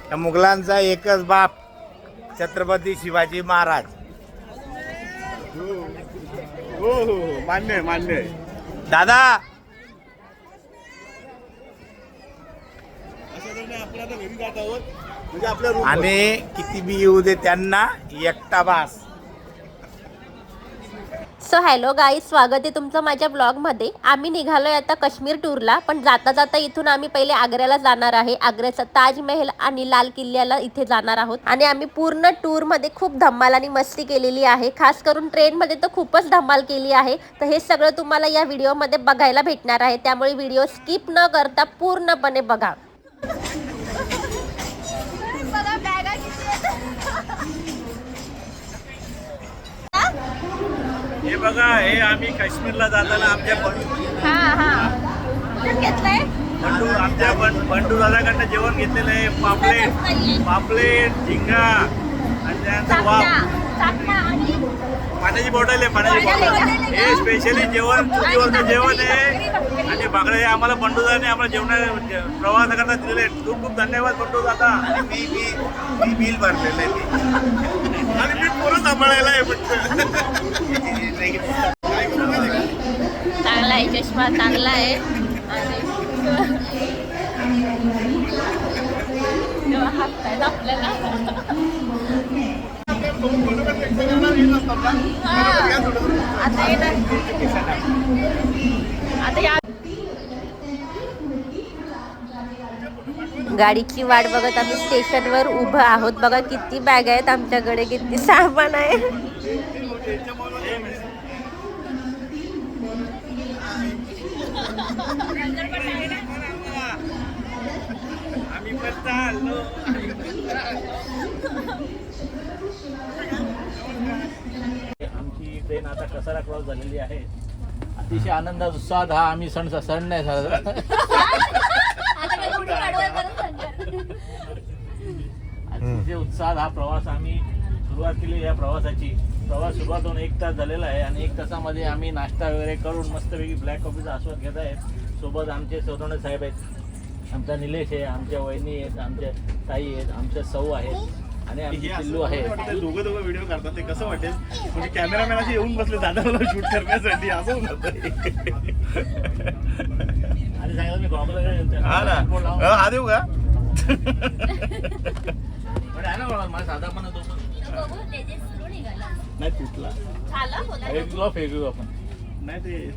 त्या मुघलांचा एकच बाप छत्रपती शिवाजी महाराज. हो हो मान्य आहे मान्य आहे दादा आपण आता घरी जात आहोत म्हणजे आपल्या रूम आणि किती बी येऊ दे त्यांना एकटा बास. सो हॅलो गाईज, स्वागत आहे तुमचं माझ्या ब्लॉगमध्ये. आम्ही निघालोय आता काश्मीर टूरला, पण जाता जाता इथून आम्ही पहिले आग्र्याला जाणार आहे. आग्र्याचा ताजमहल आणि लाल किल्ल्याला इथे जाणार आहोत. आणि आम्ही पूर्ण टूरमध्ये खूप धमाल आणि मस्ती केलेली आहे. खास करून ट्रेनमध्ये तर खूपच धमाल केली आहे. तर हे सगळं तुम्हाला या व्हिडिओमध्ये बघायला भेटणार आहे, त्यामुळे व्हिडिओ स्किप न करता पूर्णपणे बघा. हे बघा, हे आम्ही काश्मीरला जाताना आमच्या बंडू दादाकडनं जेवण घेतलेलं आहे. पापलेट झिंगा आणि त्यानंतर पाण्याची बॉटल आहे. पाण्याची बॉटल हे स्पेशली जेवण चुलीवरचं जेवण आहे. आणि बागडे आम्हाला बंडू दादाने आम्हाला जेवणा प्रवासाकरता दिलेले आहे. खूप खूप धन्यवाद बंडू दादा. मी बिल भरलेलं आहे आणि मी पोरं सांभाळायला आहे चांगला आहे चष्मा, चांगला आहे. गाडीची वाट बघत आम्ही स्टेशनवर उभं आहोत. बघा किती बॅग आहेत आमच्याकडे, किती सामान आहे. आमची ट्रेन आता कसारा क्रॉस झालेली आहे. अतिशय आनंदात उत्साहात हा आम्ही सण नाही साजरा. अतिशय उत्साहात हा प्रवास आम्ही सुरुवात केली. या प्रवास सुरुवात होऊन 1 तास झालेला आहे आणि 1 तासामध्ये आम्ही नाश्ता वगैरे करून मस्तपैकी ब्लॅक कॉफीचा आस्वाद घेत आहेत. सोबत आमचे सोदवणे साहेब आहेत, आमचा निलेश आहे, आमच्या वहिनी आहेत, आमच्या ताई आहेत, आमच्या सौ आहेत आणि आमची पिल्लू आहे. दोघं व्हिडिओ करतात ते कसं वाटेल म्हणजे कॅमेरामॅन असे येऊन बसले दादाला शूट करण्यासाठी असं होऊन आणि सांगितलं मी गॉगल हा देऊ का आहे ना माझा साधा पण नाही तुटला फेकू आपण. नाही ते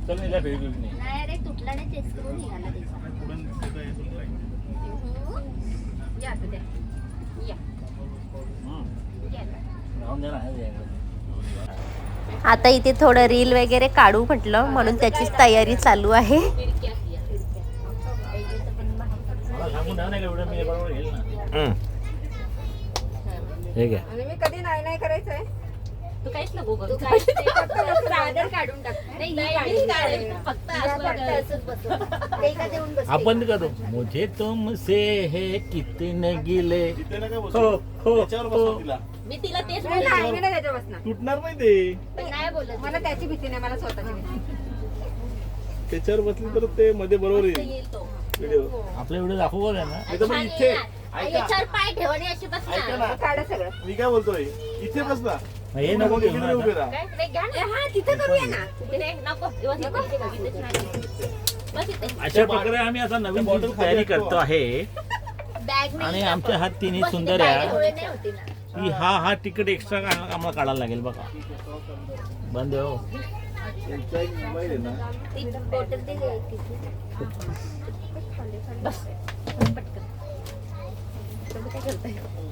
चल निला फेकू नाही तुटला नाही, तेच करून निघाला. आता इथे थोडं रील वगैरे काढू म्हटलं, म्हणून त्याचीच तयारी चालू आहे. आणि मी कधी नाही करायचंय. तू काहीच नको करू. आधार काढून टाक. आपण करू. मुझे तुमसे है कितने गिले. मी तिला तेच नाही त्याच्या बसणार. तुटणार नाही ते. नाही बोलत. मला त्याची भीती नाही, मला स्वतःची भीती. त्याच्यावर बसली तर ते मध्ये बरोबर येईल व्हिडिओ. आपला व्हिडिओ दाखवू का ना. इथे याच्यावर पाय ठेवणे अशी बसणार. काढा सगळं. मी काय बोलतोय, इथे बस ना. हे नको घेऊ ना उभे आता. राहा. हा तिथे करूया ना. अशा प्रकारे आम्ही आता नवीन बॉटल तयारी करतो आहे. आणि आमच्या हात तिन्ही सुंदर आहे की हा तिकीट एक्स्ट्रा आम्हाला काढायला लागेल. बघा बंद हो.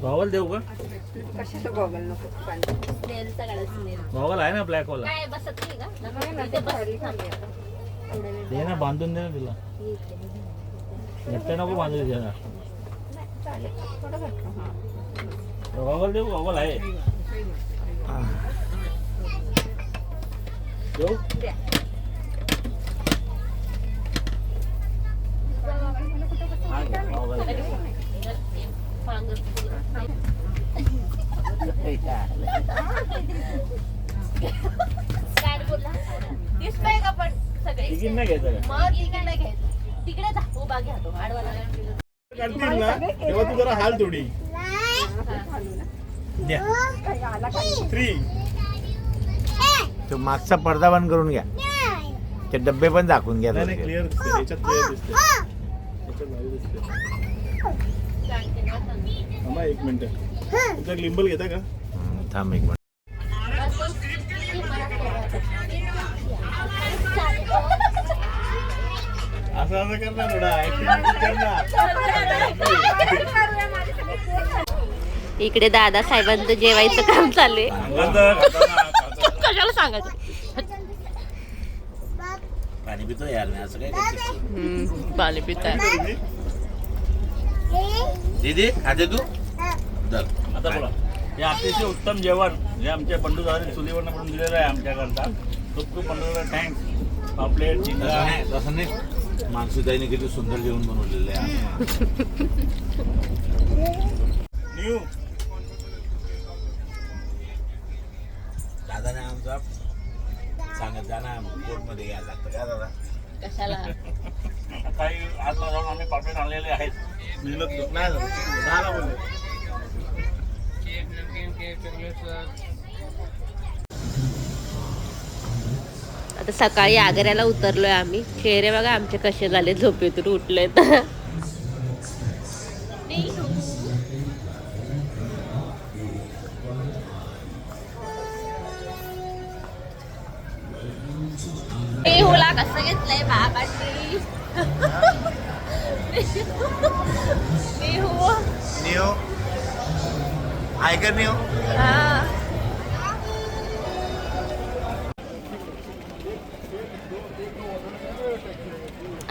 गॉगल देऊ का? कशाचं गॉगल नको. गॉगल आहे ना ब्लॅक वाला. काय बसत नाही का? दे ना, बांधून दे ना तिला. नको बांधून दे ना. गॉगल देऊ. गॉगल आहे देऊ. दिसतंय का पण सगळे तिकीट नाही घ्यायचं का? मग तिकडे घ्यायचं. तिकडे जा, उभा घ्या तो आडवा. करतील ना तेव्हा तू जरा हाल थोडी. द्या. काही आला काही 3 तो मागचा पडदा बंद करून घ्या. ते डब्बे पण दाखवून घ्या नाही थोडे. क्लिअर दिसते याच्यात क्लिअर दिसते याच्यात नाही दिसते. थांबा 1 मिनिट. तुमचा लिंबल घेता का? थांब एक मिनिट. असं असं कर ना थोडा ऍक्टिव्हिटी कर ना. इकडे दादा साहेबांचं जेवायचं काम चालू आहे. कशाला सांगायचं. पाणी पितो यार मी असं काय करते. पाणी पिताय. दीदी खाते तू चल. आता बोला. हे अतिशय उत्तम जेवण जे आमच्या बंडू दादाने चुलीवरनं बनवून दिलेलं आहे आमच्याकरता. खूप खूप बंडू दादा थँक्स. पापलेट झिंगा. तसं नाही मानसीताईने किती सुंदर जेवण बनवलेलं आहे. न्यू दादाने आमचा सांगत जाना कोर्टमध्ये यायला लागतं का दादा. कशाला. काही आतला जाऊन आम्ही पापलेट आणलेले आहेत. मेहनत नाही झालं. दहाला बोलले. आता सकाळी आग्र्याला उतरलोय आम्ही. चेहरे बघा आमचे कसे झाले झोपेतून उठलेत. हुला कसं घेतलंय बाबांनी. न्यू आहे का न्यू?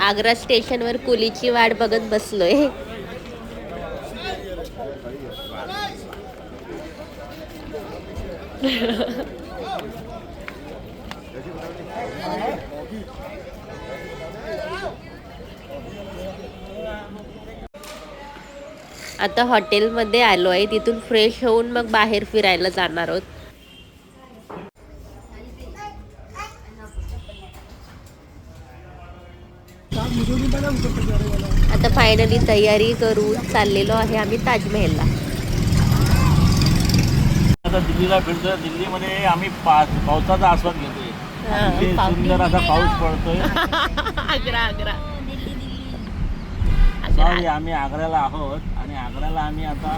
आग्रा स्टेशनवर कुलीची वाट बघत बसलोय. आता हॉटेलमध्ये आलो आहे. तिथून फ्रेश होऊन मग बाहेर फिरायला जाणार आहोत. आता फायनली तयारी करून चाललेलो आहे आम्ही ताजमहलला. आता दिल्लीला फिरतोय. दिल्लीमध्ये आम्ही पावसाचा आस्वाद घेतोय. इथे सुंदर असा पाऊस पडतोय. आग्रा सॉरी आम्ही आग्र्याला आहोत आणि आग्र्याला आम्ही आता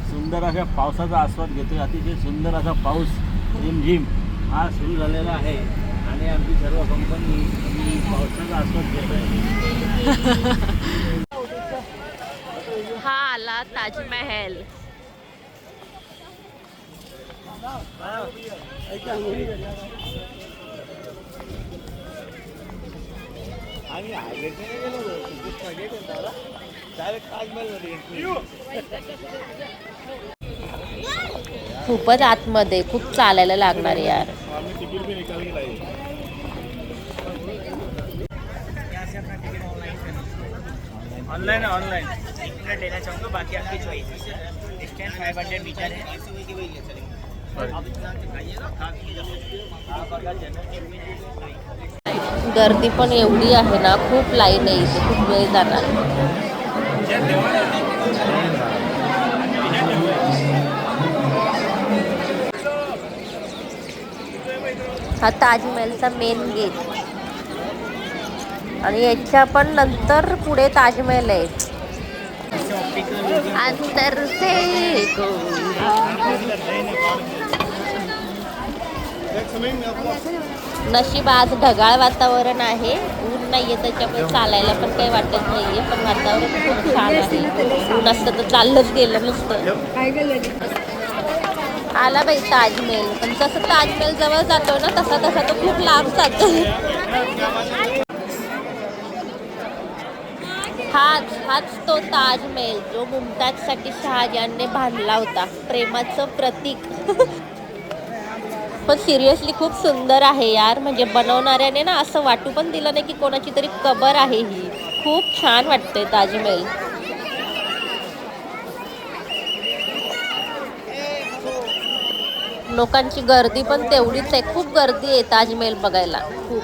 सुंदर अशा पावसाचा आस्वाद घेतोय. अतिशय सुंदर असा पाऊस झिमझिम हा सुरू झालेला आहे आणि आमची सर्व कंपनी ही पावसाचा आस्वाद घेत आहे. हा आला ताजमहल. आणि डायरेक्ट ताजमहल. खूपच आतमध्ये खूप चालायला लागणार यार. आम्ही तिकीट भी निकाल के लाए. ऑनलाइन है ऑनलाइन. टिकट लेना चाहूँगा बाकी आपकी चॉइस. डिस्टेंस 500 मीटर है. गर्दी पण एवढी आहे ना. खूप लाईन आहे इथे. खूप वेळ जाणार. हा ताजमहलचा मेन गेट आणि याच्या पण नंतर पुढे ताजमहल आहे. अंदर से नशीब आज ढगाळ वातावरण आहे. ऊन नाहीये त्याच्यामुळे चालायला पण काही वाटत नाहीये. पण वातावरण खूप छान आहे. ऊन असतं तर चाललंच गेलं नसतं. काय गेलं. आला बाई ताजमहल. पण जसं ताजमहल जवळ जातो ना तसा तसा तो खूप लांब जातो. हाच तो ताजमहल जो मुमताजसाठी शहाजहानने बांधला होता. प्रेमाचं प्रतीक. पण सिरियसली खूप सुंदर आहे यार. म्हणजे बनवणाऱ्याने ना असं वाटू पण दिलं नाही की कोणाची तरी कबर आहे ही. खूप छान वाटतंय ताजमहल. लोकांची गर्दी पण तेवढीच आहे. खूप गर्दी आहे ताजमहल बघायला. खूप.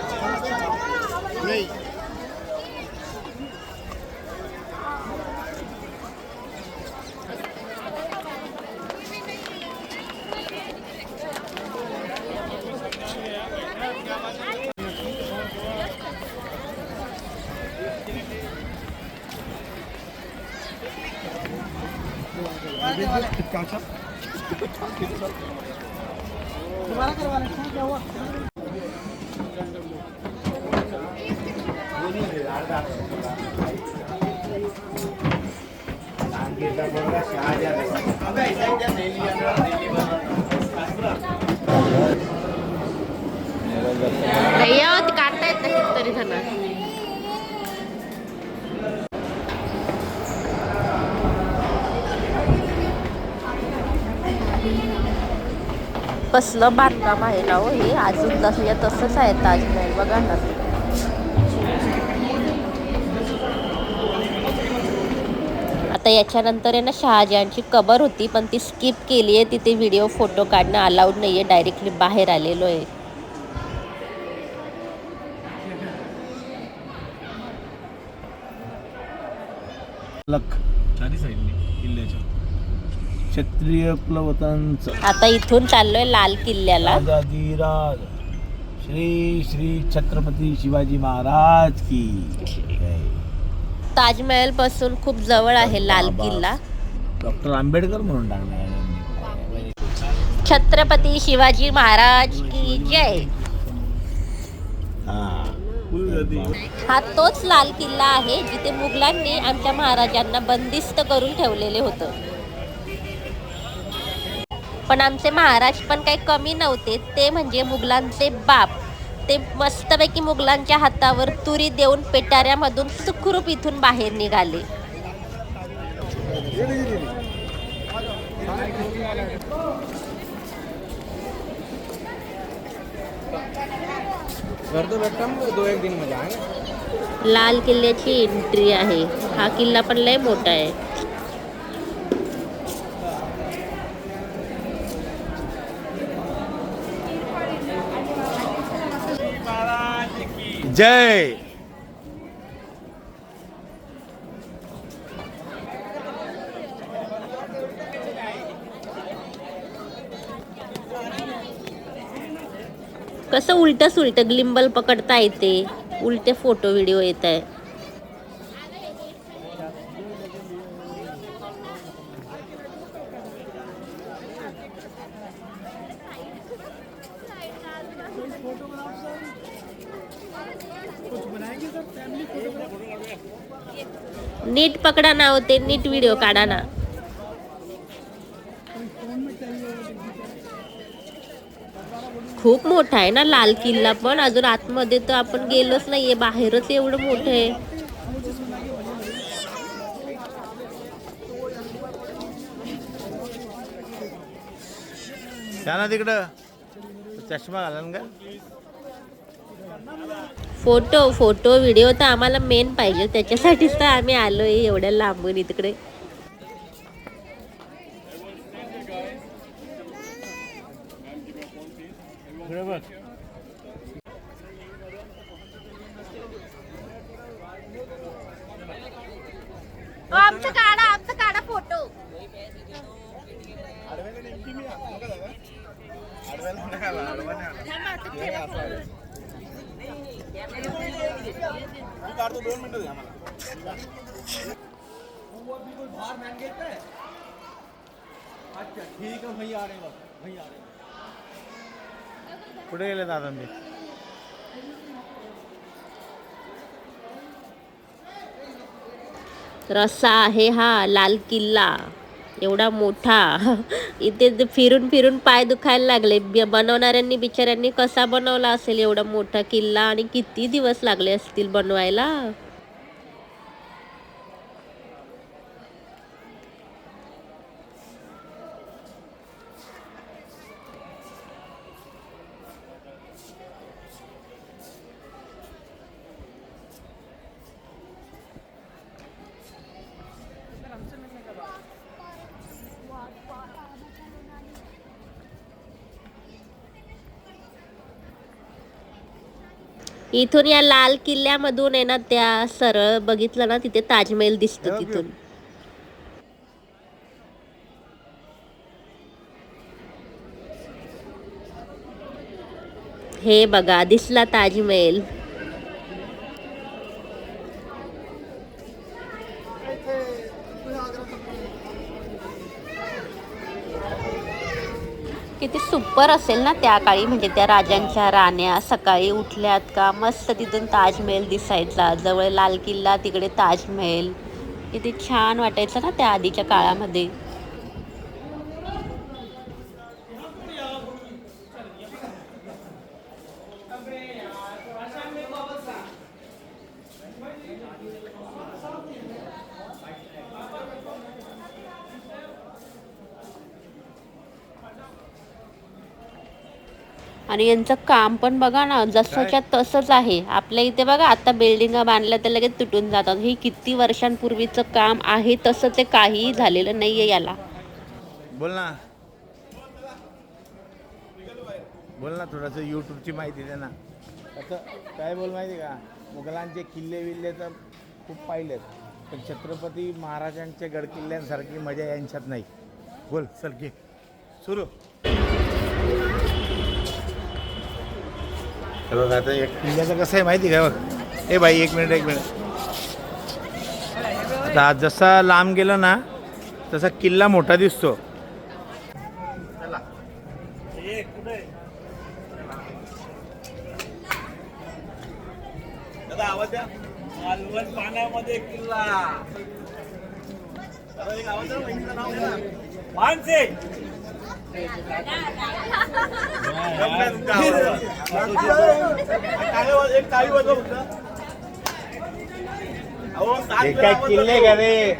काढता येत नाही तरी त्यांना. कसलं बांधकाम आहे ना हो हे, अजून जसं तसंच आहे ताजमहल बघा ना. आता याच्यानंतर आहे ना शहाजहानची कबर होती, पण ती स्किप केली आहे. तिथे व्हिडिओ फोटो काढणं अलाउड नाही आहे, डायरेक्टली बाहेर आलेलो आहे. चारी साईडने किल्ल्याच्या क्षत्रिय कुलवतांचं आता इथून चाललोय लाल किल्ल्याला. राजाधिराज श्री श्री छत्रपती शिवाजी महाराज की जय. ताजमहल पासून खूप जवळ आहे लाल किल्ला. डॉक्टर आंबेडकर म्हणून टाकणार. छत्रपती शिवाजी महाराज की जय. हा तोच लाल किल्ला आहे जिथे मुघलांनी आमच्या महाराजांना बंदिस्त करून ठेवलेले होतं. पण आमचे महाराज पण काही कमी नव्हते. ते म्हणजे मुघलांचे बाप. ते मस्तपैकी मुघलांच्या हातावर तुरी देऊन पेटाऱ्यामधून सुखरूप इथून बाहेर निघाले. लाल किल्ल्याची एंट्री आहे. हा किल्ला पण लय मोठा आहे. जय. कसं उलट सुलट ग्लिम्बल पकडता येते, उलटे फोटो व्हिडिओ येत आहे. नीट पकडा ना होते, नीट व्हिडिओ काढा ना. खूप मोठा आहे ना लाल किल्ला, पण अजून आतमध्ये तर आपण गेलोच नाहीये. बाहेरच एवढं मोठं आहे. त्याला तिकडं चष्मा घालन का. फोटो व्हिडिओ तर आम्हाला मेन पाहिजे, त्याच्यासाठीच तर आम्ही आलोय एवढ्या लांबून इकडे. आमचं काढा फोटो. कुठे गेले दादा मी. रस्सा आहे हा लाल किल्ला एवढा मोठा. इथे फिरून फिरून पाय दुखायला लागले. बनवणाऱ्यांनी बिचाऱ्यांनी कसा बनवला असेल एवढा मोठा किल्ला, आणि किती दिवस लागले असतील बनवायला. इथून या लाल किल्ल्यामधून आहे ना, त्या सरळ बघितलं ना तिथे ताजमहल दिसतो तिथून. हे बघा दिसला ताजमहल. किती सुपर असेल ना त्या काळी, म्हणजे त्या राजांच्या राण्या सकाळी उठल्यात का मस्त तिथून ताजमहल दिसायचा, जवळ लाल किल्ला, तिकडे ताजमहल. किती छान वाटायचं ना त्या आधीच्या काळामध्ये. आणि यांचं काम पण बघा ना, जसंच्या तसंच आहे. आपल्या इथे बघा आता बिल्डिंग बांधल्या तर लगेच तुटून जातात. हे किती वर्षांपूर्वीचं काम आहे, तसं ते काहीही झालेलं नाहीये याला. बोल ना, बोल ना, थोडंसं यूट्यूबची माहिती दे ना. असं काय बोल माहिती का, मुघलांचे किल्ले विल्ले तर खूप पाहिलेत, पण छत्रपती महाराजांच्या गडकिल्ल्यांसारखी मजा यांच्यात नाही. बोल चल घे सुरू. बघ आता एक किल्ल्याचं कसं आहे माहिती का, बघ ए भाई एक मिनिट. आता जसा लांब गेलो ना तसा किल्ला मोठा दिसतो. आवाज द्या. मालवण पाण्यामध्ये किल्ला. एक आवाज द्या, बहिणीचं नाव घ्या. मानसे. एक टाळी वाजव फक्त. हे काय किल्ले का रे,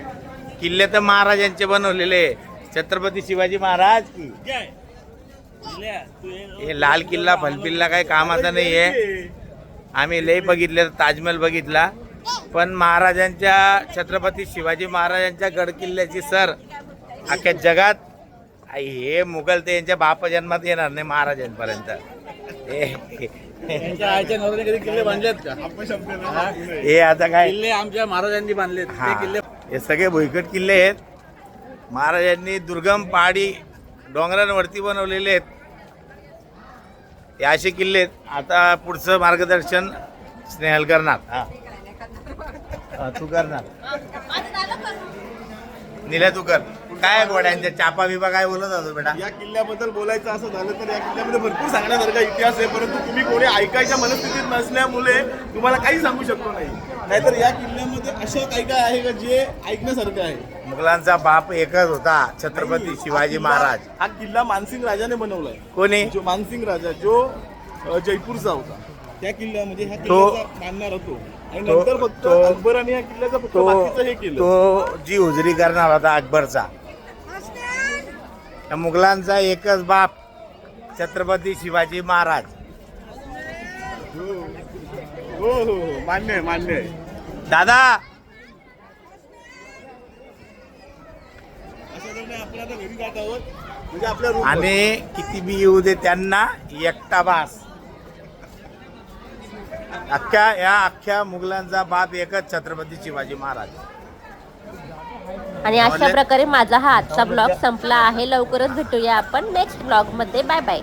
किल्ले तर महाराजांचे बनवलेले, छत्रपती शिवाजी महाराज की. हे लाल किल्ला फलकिल्ला काही कामाचा नाहीये. आम्ही लय बघितले, ताजमहल बघितला, पण महाराजांच्या छत्रपती शिवाजी महाराजांच्या गडकिल्ल्याची सर अख्ख्या जगात. हे मुघल ते यांच्या बाप जन्मात येणार नाही महाराजांपर्यंत. त्यांच्या आईच्या नवऱ्याने कधी किल्ले बांधलेत का? हे आता काय किल्ले आमच्या महाराजांनी बांधलेत. ते किल्ले हे सगळे भुईकट किल्ले आहेत, महाराजांनी दुर्गम पहाडी डोंगरांवरती बनवलेले आहेत. हे असे किल्ले आहेत. आता पुढचं मार्गदर्शन स्नेहल करणार. तू करणार, निल्या तू कर. काय गोड्यांच्या चापा बिपा काय बोलत होतो बेटा? या किल्ल्याबद्दल बोलायचं असं झालं तर या किल्ल्यामध्ये भरपूर सांगण्यासारखा इतिहास आहे, परंतु तुम्ही कोणी ऐकायच्या मनस्थितीत नसल्यामुळे तुम्हाला काही सांगू शकतो नाही. नाहीतर या किल्ल्यामध्ये असं काही काय आहे का जे ऐकण्यासारखं आहे. मुघलांचा बाप एकच होता, छत्रपती शिवाजी महाराज. हा किल्ला मानसिंग राजाने बनवलाय. कोणी? जो मानसिंग राजा, जो जयपूरचा होता, त्या किल्ल्यामध्ये ह्या किल्ल्याचा बांधणार होतो. आणि नंतर फक्त अकबराने या किल्ल्याचं फक्त बाकीचं हे केलं. तो जी हुजरी करणार होता अकबरचा, मुघलांचा एकच बाप छत्रपती शिवाजी महाराज. हो हो हो, मान्य आहे, मान्य आहे. दादा आपण आता घरी जात आहोत, म्हणजे आपल्या room वर. आणि किती बी येऊ दे त्यांना एकटा बास. अख्ख्या मुघलांचा बाप एकच छत्रपती शिवाजी महाराज. आणि अशा प्रकारे माझा हा आजचा ब्लॉग संपला आहे. लवकरच भेटूया आपण नेक्स्ट ब्लॉग मध्ये. Bye bye.